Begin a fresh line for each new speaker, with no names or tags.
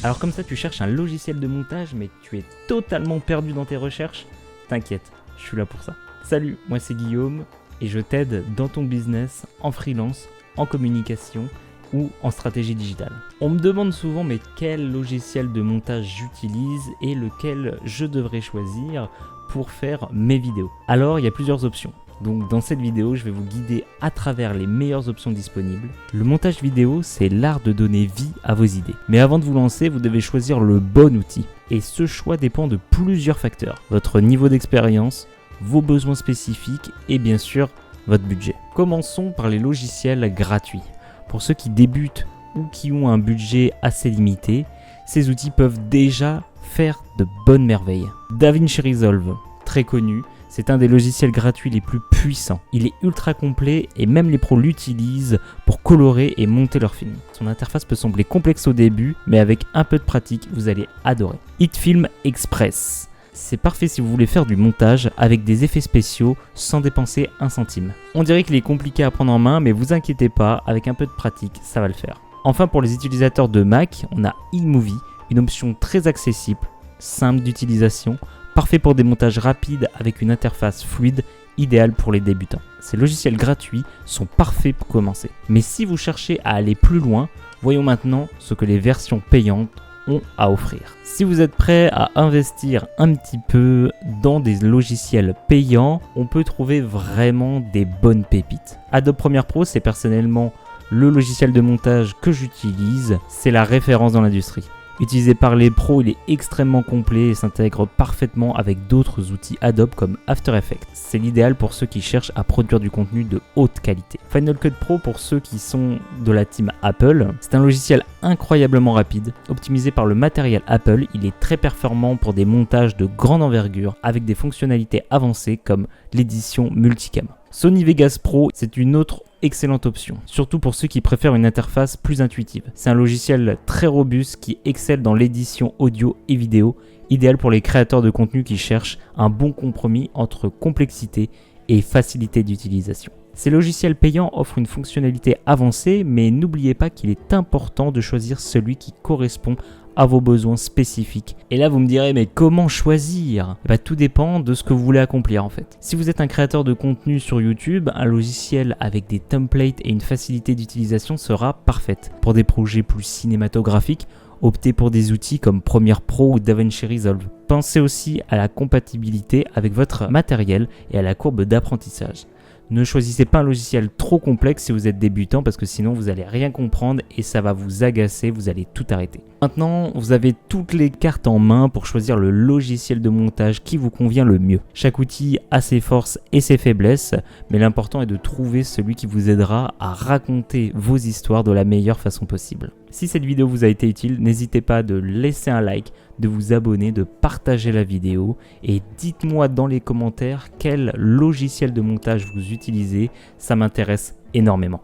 Alors comme ça tu cherches un logiciel de montage mais tu es totalement perdu dans tes recherches, t'inquiète, je suis là pour ça. Salut, moi c'est Guillaume et je t'aide dans ton business, en freelance, en communication ou en stratégie digitale. On me demande souvent mais quel logiciel de montage j'utilise et lequel je devrais choisir pour faire mes vidéos. Alors il y a plusieurs options. Donc dans cette vidéo, je vais vous guider à travers les meilleures options disponibles. Le montage vidéo, c'est l'art de donner vie à vos idées. Mais avant de vous lancer, vous devez choisir le bon outil. Et ce choix dépend de plusieurs facteurs. Votre niveau d'expérience, vos besoins spécifiques et bien sûr, votre budget. Commençons par les logiciels gratuits. Pour ceux qui débutent ou qui ont un budget assez limité, ces outils peuvent déjà faire de bonnes merveilles. DaVinci Resolve, très connu, c'est un des logiciels gratuits les plus puissants. Il est ultra complet et même les pros l'utilisent pour colorer et monter leurs films. Son interface peut sembler complexe au début, mais avec un peu de pratique, vous allez adorer. HitFilm Express. C'est parfait si vous voulez faire du montage avec des effets spéciaux sans dépenser un centime. On dirait qu'il est compliqué à prendre en main, mais vous inquiétez pas, avec un peu de pratique, ça va le faire. Enfin, pour les utilisateurs de Mac, on a iMovie, une option très accessible, simple d'utilisation, parfait pour des montages rapides avec une interface fluide, idéale pour les débutants. Ces logiciels gratuits sont parfaits pour commencer. Mais si vous cherchez à aller plus loin, voyons maintenant ce que les versions payantes ont à offrir. Si vous êtes prêt à investir un petit peu dans des logiciels payants, on peut trouver vraiment des bonnes pépites. Adobe Premiere Pro, c'est personnellement le logiciel de montage que j'utilise, c'est la référence dans l'industrie. Utilisé par les pros, il est extrêmement complet et s'intègre parfaitement avec d'autres outils Adobe comme After Effects. C'est l'idéal pour ceux qui cherchent à produire du contenu de haute qualité. Final Cut Pro pour ceux qui sont de la team Apple. C'est un logiciel incroyablement rapide. Optimisé par le matériel Apple, il est très performant pour des montages de grande envergure avec des fonctionnalités avancées comme l'édition multicam. Sony Vegas Pro, c'est une autre excellente option, surtout pour ceux qui préfèrent une interface plus intuitive. C'est un logiciel très robuste qui excelle dans l'édition audio et vidéo, idéal pour les créateurs de contenu qui cherchent un bon compromis entre complexité et facilité d'utilisation. Ces logiciels payants offrent une fonctionnalité avancée, mais n'oubliez pas qu'il est important de choisir celui qui correspond à vos besoins spécifiques. Et là vous me direz mais comment choisir ? Tout dépend de ce que vous voulez accomplir en fait. Si vous êtes un créateur de contenu sur YouTube, un logiciel avec des templates et une facilité d'utilisation sera parfaite. Pour des projets plus cinématographiques, optez pour des outils comme Premiere Pro ou DaVinci Resolve. Pensez aussi à la compatibilité avec votre matériel et à la courbe d'apprentissage. Ne choisissez pas un logiciel trop complexe si vous êtes débutant parce que sinon vous n'allez rien comprendre et ça va vous agacer, vous allez tout arrêter. Maintenant, vous avez toutes les cartes en main pour choisir le logiciel de montage qui vous convient le mieux. Chaque outil a ses forces et ses faiblesses, mais l'important est de trouver celui qui vous aidera à raconter vos histoires de la meilleure façon possible. Si cette vidéo vous a été utile, n'hésitez pas de laisser un like, de vous abonner, de partager la vidéo et dites-moi dans les commentaires quel logiciel de montage vous utilisez, ça m'intéresse énormément.